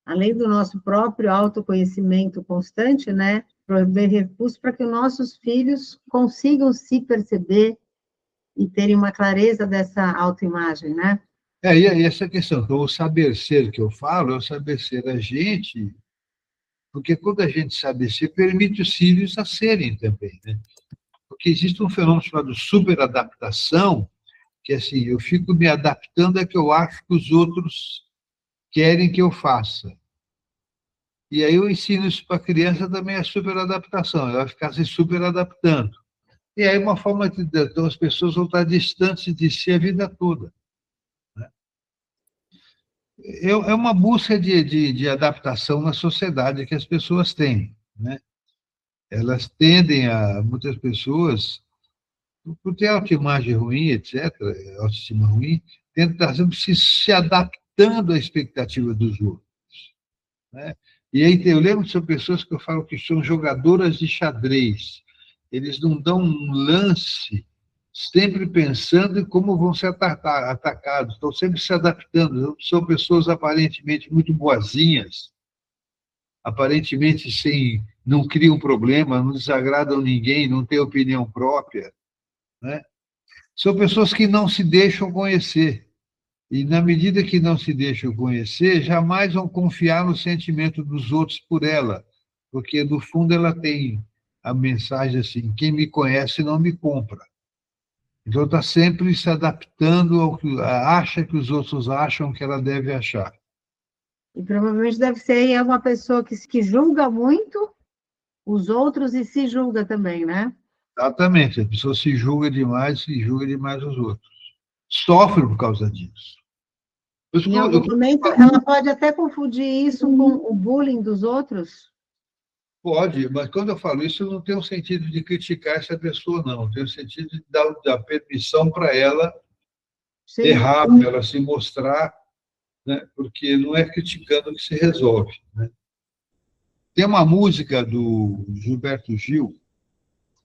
A: além do nosso próprio autoconhecimento constante, né? Prover recursos para que os nossos filhos consigam se perceber e terem uma clareza dessa autoimagem, né?
B: E essa questão, então, o saber ser que eu falo, é o saber ser a gente, porque quando a gente sabe ser, permite os filhos a serem também, né? Porque existe um fenômeno chamado superadaptação, que assim, eu fico me adaptando a que eu acho que os outros querem que eu faça. E aí eu ensino isso para a criança também a superadaptação, ela vai ficar se superadaptando. E aí uma forma de então, as pessoas vão estar distantes de si a vida toda. Né? É uma busca de adaptação na sociedade que as pessoas têm. Né? Elas tendem a, muitas pessoas, por ter autoimagem ruim, etc., autoestima ruim, tentam estar sempre se adaptando à expectativa dos outros. Né? E aí eu lembro que são pessoas que eu falo que são jogadoras de xadrez. Eles não dão um lance sempre pensando em como vão ser atacados, estão sempre se adaptando. São pessoas aparentemente muito boazinhas, aparentemente não criam problema, não desagradam ninguém, não têm opinião própria, né? São pessoas que não se deixam conhecer. E, na medida que não se deixam conhecer, jamais vão confiar no sentimento dos outros por ela, porque, no fundo, ela tem a mensagem assim: quem me conhece não me compra. Então, está sempre se adaptando ao que acha que os outros acham que ela deve achar.
A: E provavelmente deve ser uma pessoa que julga muito os outros e se julga também, né?
B: Exatamente, a pessoa se julga demais os outros. Sofre por causa disso.
A: Em algum momento, ela pode até confundir isso com o bullying dos outros?
B: Pode, mas quando eu falo isso, eu não tenho sentido de criticar essa pessoa, não. Eu tenho sentido de dar permissão para ela errar, para ela se mostrar, né? Porque não é criticando que se resolve, né? Tem uma música do Gilberto Gil.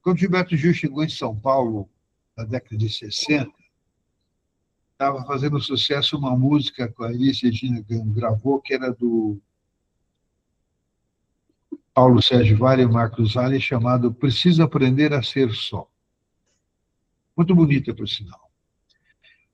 B: Quando Gilberto Gil chegou em São Paulo, na década de 60, estava fazendo sucesso uma música que a Elis Regina gravou, que era do Paulo Sérgio Vale e Marcos Vale, chamado Preciso Aprender a Ser Só. Muito bonita, por sinal.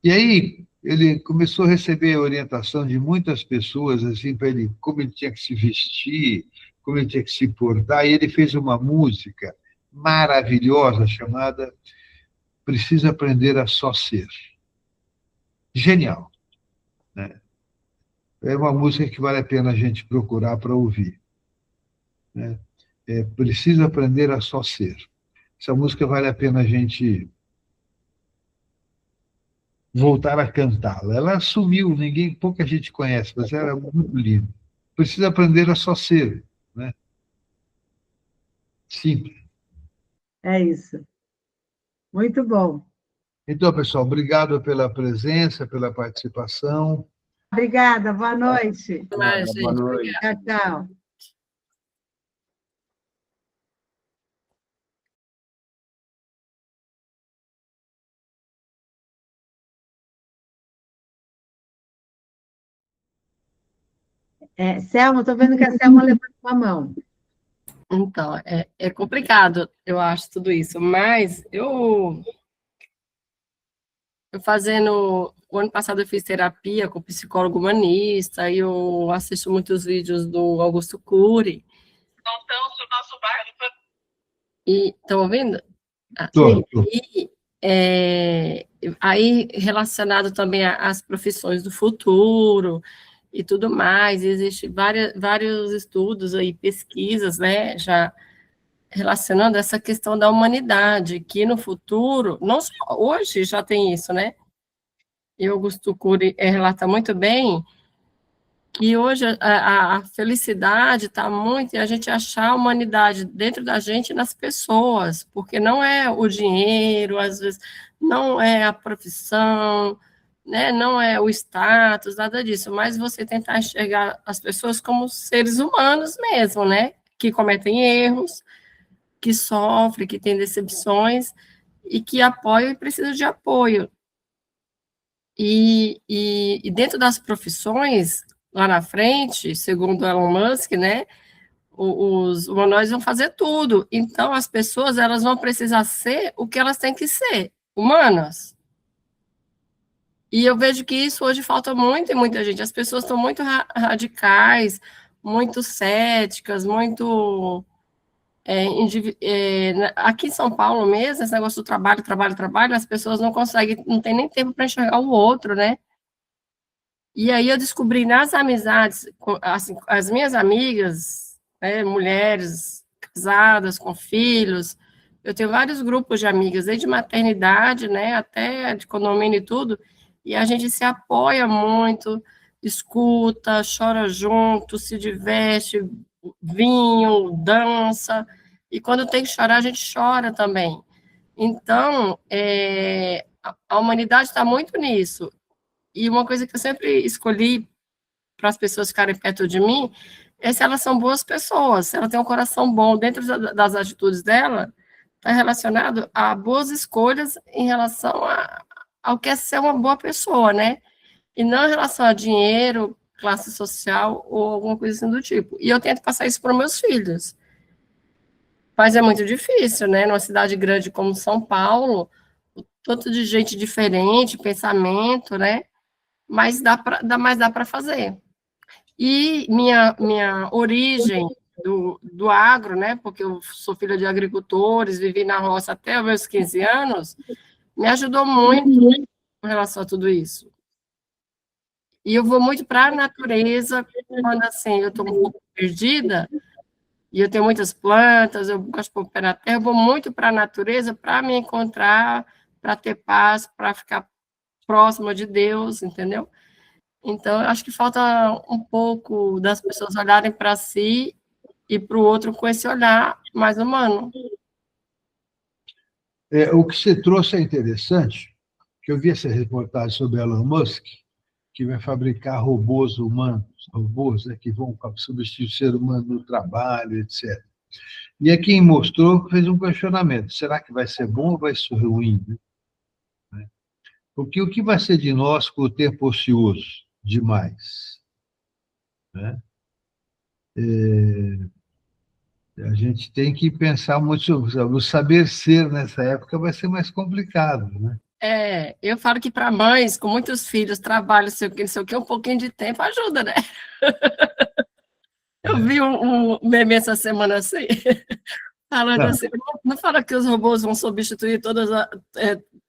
B: E aí ele começou a receber a orientação de muitas pessoas, assim, para ele, como ele tinha que se vestir, como ele tinha que se portar, e ele fez uma música maravilhosa chamada Preciso Aprender a Só Ser. Genial, né? É uma música que vale a pena a gente procurar para ouvir, né? Preciso Aprender a Só Ser. Essa música vale a pena a gente voltar a cantá-la. Ela sumiu, pouca gente conhece, mas ela é muito linda. Precisa aprender a só ser, né? Simples.
A: É isso. Muito bom.
B: Então, pessoal, obrigado pela presença, pela participação.
A: Obrigada, boa noite.
D: Boa noite.
A: Tchau, tchau. Selma, estou vendo que a Selma levantou a mão.
E: Então, é complicado, eu acho, tudo isso, mas eu fazendo... O ano passado eu fiz terapia com psicólogo humanista, e eu assisto muitos vídeos do Augusto Cury. Então, o nosso bairro... E, estão ouvindo?
B: Tô.
E: E aí, relacionado também às profissões do futuro e tudo mais, existem vários estudos aí, pesquisas, né, já relacionando essa questão da humanidade, que no futuro, não só hoje já tem isso, né? E Augusto Cury relata muito bem que hoje a felicidade está muito em a gente achar a humanidade dentro da gente e nas pessoas, porque não é o dinheiro, às vezes, não é a profissão, né, não é o status, nada disso, mas você tentar enxergar as pessoas como seres humanos mesmo, né, que cometem erros, que sofrem, que têm decepções, e que apoiam e precisam de apoio. E dentro das profissões, lá na frente, segundo Elon Musk, né, os humanoides vão fazer tudo. Então, as pessoas, elas vão precisar ser o que elas têm que ser, humanas. E eu vejo que isso hoje falta muito em muita gente. As pessoas estão muito radicais, muito céticas, muito... aqui em São Paulo mesmo, esse negócio do trabalho, as pessoas não conseguem, não tem nem tempo para enxergar o outro, né? E aí eu descobri nas amizades, assim, as minhas amigas, né, mulheres casadas, com filhos, eu tenho vários grupos de amigas, desde maternidade, né, até de condomínio e tudo, e a gente se apoia muito, escuta, chora junto, se diverte, vinho, dança, e quando tem que chorar, a gente chora também. Então, a humanidade está muito nisso. E uma coisa que eu sempre escolhi para as pessoas ficarem perto de mim é se elas são boas pessoas, se ela tem um coração bom dentro das atitudes dela, está relacionado a boas escolhas em relação ao que é ser uma boa pessoa, né? E não em relação a dinheiro, classe social ou alguma coisa assim do tipo. E eu tento passar isso para os meus filhos. Mas é muito difícil, né? Numa cidade grande como São Paulo, o tanto de gente diferente, pensamento, né? Mas dá para fazer. E minha origem do agro, né? Porque eu sou filha de agricultores, vivi na roça até os meus 15 anos, me ajudou muito em relação a tudo isso. E eu vou muito para a natureza, quando assim, eu estou um pouco perdida, e eu tenho muitas plantas, eu gosto de pôr o pé na terra, eu vou muito para a natureza para me encontrar, para ter paz, para ficar próxima de Deus, entendeu? Então, eu acho que falta um pouco das pessoas olharem para si e para o outro com esse olhar mais humano.
B: O que você trouxe é interessante, que eu vi essa reportagem sobre Elon Musk, que vai fabricar robôs humanos, robôs, né, que vão substituir o ser humano no trabalho, etc. E aí quem mostrou fez um questionamento: será que vai ser bom ou vai ser ruim? Porque o que vai ser de nós com o tempo ocioso demais? Né? A gente tem que pensar muito sobre o saber ser nessa época, vai ser mais complicado, né?
E: Eu falo que para mães com muitos filhos, trabalho, sei o que, um pouquinho de tempo ajuda, né? Eu vi um meme essa semana assim, falando assim, não fala que os robôs vão substituir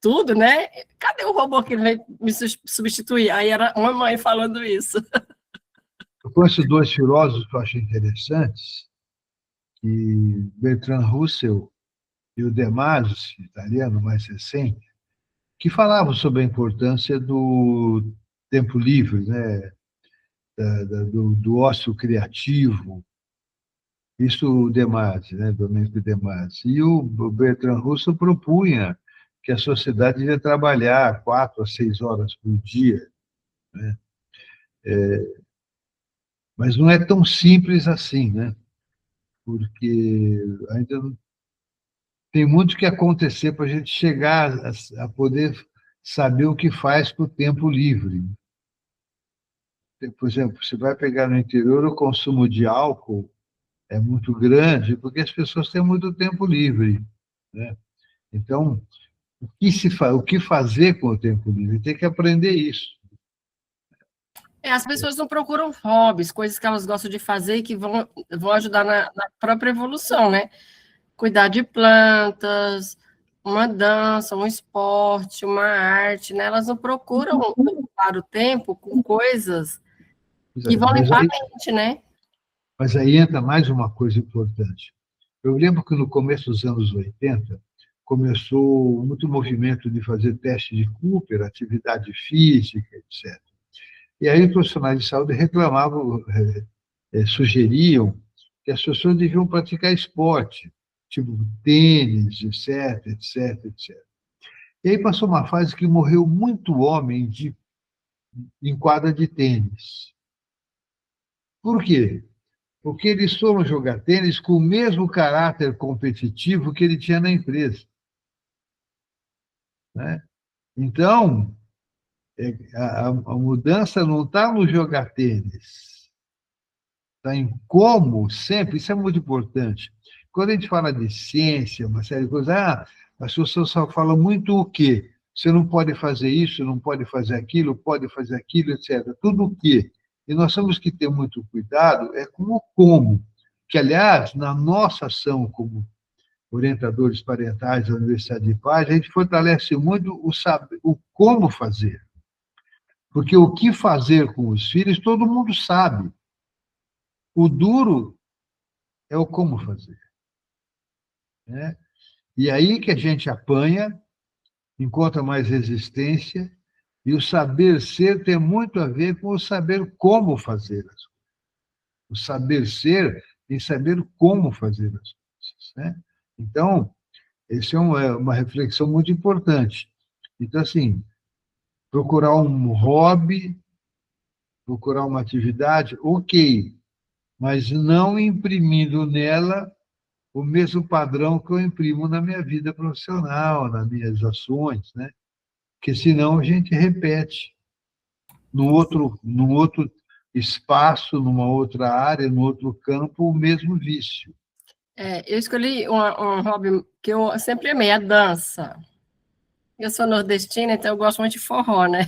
E: tudo, né? Cadê o robô que vai me substituir? Aí era uma mãe falando isso.
B: Eu conheço dois filósofos que eu acho interessantes, que Bertrand Russell e o De Magis, italiano mais recente, que falavam sobre a importância do tempo livre, né? do ócio criativo. Isso o De Magis, né? Domenico De Magis. E o Bertrand Russell propunha que a sociedade devia trabalhar 4 a 6 horas por dia, né? Mas não é tão simples assim, né? Porque ainda tem muito que acontecer para a gente chegar a poder saber o que faz com o tempo livre. Por exemplo, você vai pegar no interior, o consumo de álcool é muito grande, porque as pessoas têm muito tempo livre, né? Então, o que fazer com o tempo livre? Tem que aprender isso.
E: As pessoas não procuram hobbies, coisas que elas gostam de fazer e que vão ajudar na própria evolução, né? Cuidar de plantas, uma dança, um esporte, uma arte, né? Elas não procuram ocupar o tempo com coisas que vão limpar a mente, né?
B: Mas aí entra mais uma coisa importante. Eu lembro que no começo dos anos 80, começou muito movimento de fazer teste de Cooper, atividade física, etc. E aí os profissionais de saúde reclamavam, sugeriam que as pessoas deviam praticar esporte, tipo tênis, etc, etc, etc. E aí passou uma fase que morreu muito homem em quadra de tênis. Por quê? Porque eles foram jogar tênis com o mesmo caráter competitivo que ele tinha na empresa, né? Então, a mudança não está no jogar tênis, está em como sempre, isso é muito importante. Quando a gente fala de ciência, uma série de coisas, as pessoas só falam muito o quê? Você não pode fazer isso, não pode fazer aquilo, etc. Tudo o quê? E nós temos que ter muito cuidado com o como, que, aliás, na nossa ação como orientadores parentais da Universidade de Paz, a gente fortalece muito o como fazer. Porque o que fazer com os filhos, todo mundo sabe. O duro é o como fazer, né? E aí que a gente apanha, encontra mais resistência, e o saber ser tem muito a ver com o saber como fazer as coisas. O saber ser tem saber como fazer as coisas, né? Então, essa é uma reflexão muito importante. Então, assim, procurar um hobby, procurar uma atividade, ok, mas não imprimindo nela o mesmo padrão que eu imprimo na minha vida profissional, nas minhas ações, né? Porque senão a gente repete num outro espaço, numa outra área, num outro campo, o mesmo vício.
E: Eu escolhi um hobby que eu sempre amei, a dança. Eu sou nordestina, então eu gosto muito de forró, né?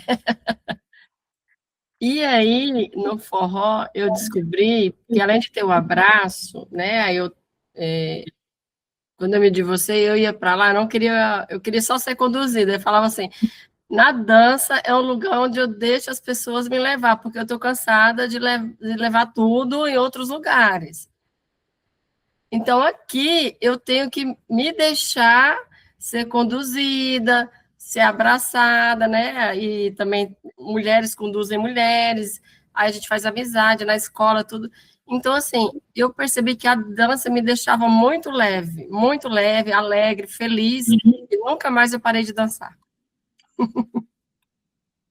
E: E aí, no forró, eu descobri que além de ter o abraço, né? Quando eu me divorciei, eu ia para lá, eu queria só ser conduzida. Eu falava assim, na dança é um lugar onde eu deixo as pessoas me levar, porque eu estou cansada de levar tudo em outros lugares. Então, aqui eu tenho que me deixar ser conduzida, ser abraçada, né? E também mulheres conduzem mulheres, aí a gente faz amizade na escola, tudo. Então, assim, eu percebi que a dança me deixava muito leve, alegre, feliz, e nunca mais eu parei de dançar.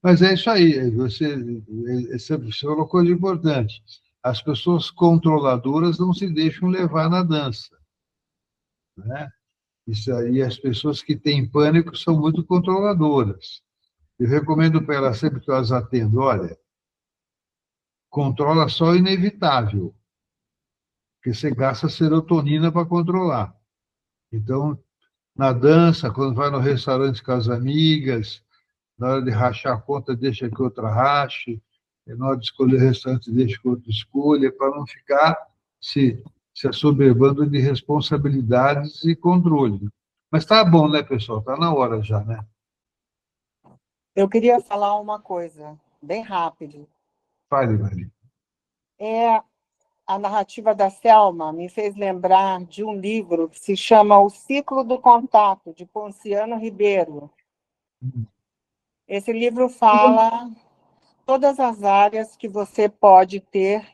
B: Mas é isso aí, você falou coisa importante. As pessoas controladoras não se deixam levar na dança, né? Isso aí, as pessoas que têm pânico são muito controladoras. Eu recomendo para elas, sempre que eu as atendo, olha, controla só o inevitável, porque você gasta serotonina para controlar. Então, na dança, quando vai no restaurante com as amigas, na hora de rachar a conta, deixa que outra rache, na hora de escolher o restaurante, deixa que outra escolha, para não ficar se assoberbando de responsabilidades e controle. Mas tá bom, né, pessoal? Tá na hora já, né?
F: Eu queria falar uma coisa, bem rápido.
B: Fale, Maria.
F: A narrativa da Selma me fez lembrar de um livro que se chama O Ciclo do Contato, de Ponciano Ribeiro. Esse livro fala todas as áreas que você pode ter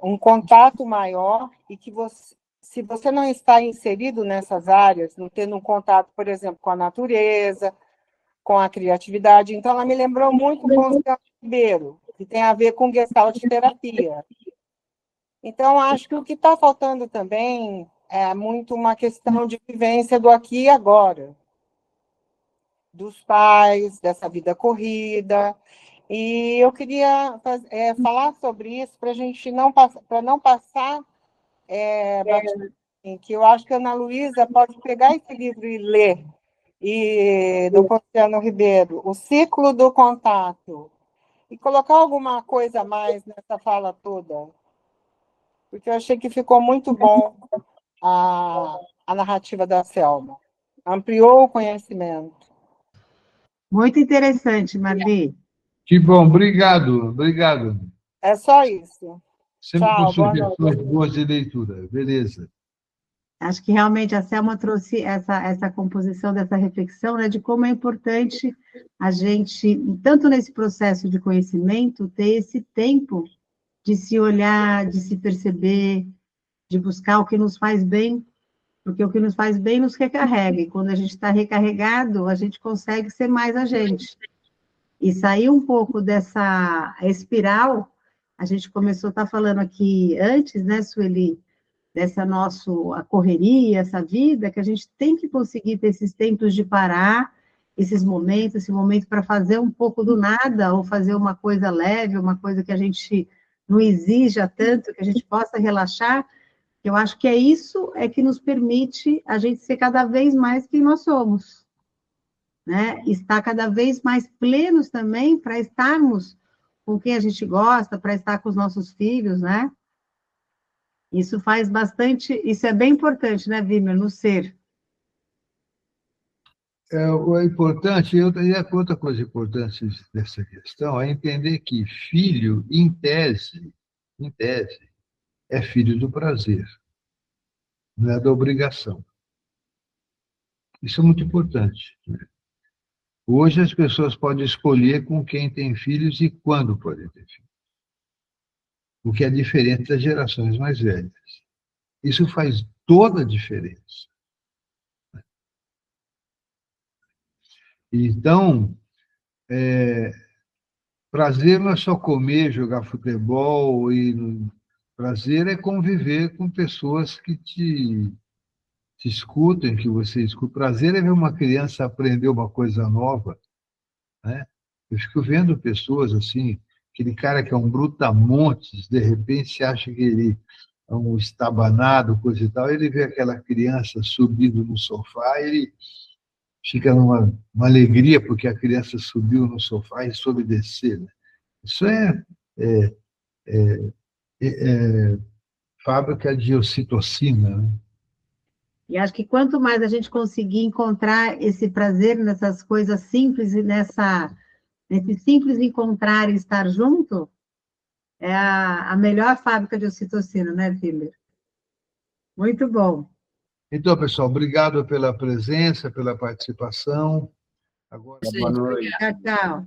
F: um contato maior e que se você não está inserido nessas áreas, não tendo um contato, por exemplo, com a natureza, com a criatividade, então ela me lembrou muito o Ponciano Ribeiro, que tem a ver com Gestalt terapia. Então, acho que o que está faltando também é muito uma questão de vivência do aqui e agora, dos pais, dessa vida corrida. E eu queria falar sobre isso para a gente não passar que eu acho que a Ana Luísa pode pegar esse livro e ler, do Ponciano Ribeiro, O Ciclo do Contato, e colocar alguma coisa a mais nessa fala toda, porque eu achei que ficou muito bom a narrativa da Selma. Ampliou o conhecimento.
A: Muito interessante, Marli.
B: Que bom, obrigado, obrigado.
F: É só isso.
B: Sempre com
F: Tchau, boa noite.
B: sugestões boas de leitura. Beleza.
A: Acho que realmente a Selma trouxe essa composição dessa reflexão, né, de como é importante a gente, tanto nesse processo de conhecimento, ter esse tempo de se olhar, de se perceber, de buscar o que nos faz bem, porque o que nos faz bem nos recarrega, e quando a gente está recarregado, a gente consegue ser mais a gente. E sair um pouco dessa espiral, a gente começou a estar falando aqui antes, né, Sueli, dessa a correria, essa vida, que a gente tem que conseguir ter esses tempos de parar, esse momento para fazer um pouco do nada, ou fazer uma coisa leve, uma coisa que a gente não exija tanto, que a gente possa relaxar. Eu acho que isso que nos permite a gente ser cada vez mais quem nós somos, né? Estar cada vez mais plenos também para estarmos com quem a gente gosta, para estar com os nossos filhos, né? Isso faz bastante, isso é bem importante, né, Wimmer, no ser.
B: O importante, e outra coisa importante dessa questão é entender que filho, em tese, é filho do prazer, não é da obrigação. Isso é muito importante, né? Hoje as pessoas podem escolher com quem tem filhos e quando podem ter filhos, o que é diferente das gerações mais velhas. Isso faz toda a diferença. Então, prazer não é só comer, jogar futebol, prazer é conviver com pessoas que te escutem, que você escuta. Prazer é ver uma criança aprender uma coisa nova, né? Eu fico vendo pessoas assim, aquele cara que é um brutamontes, de repente se acha que ele é um estabanado, coisa e tal, ele vê aquela criança subindo no sofá, ele fica uma alegria porque a criança subiu no sofá e soube descer, né? Isso é, é fábrica de ocitocina, né?
A: E acho que quanto mais a gente conseguir encontrar esse prazer nessas coisas simples e nesse simples encontrar e estar junto, é a melhor fábrica de ocitocina, né, Filler? Muito bom.
B: Então, pessoal, obrigado pela presença, pela participação. Agora,
D: Boa noite.
A: Tchau, tchau.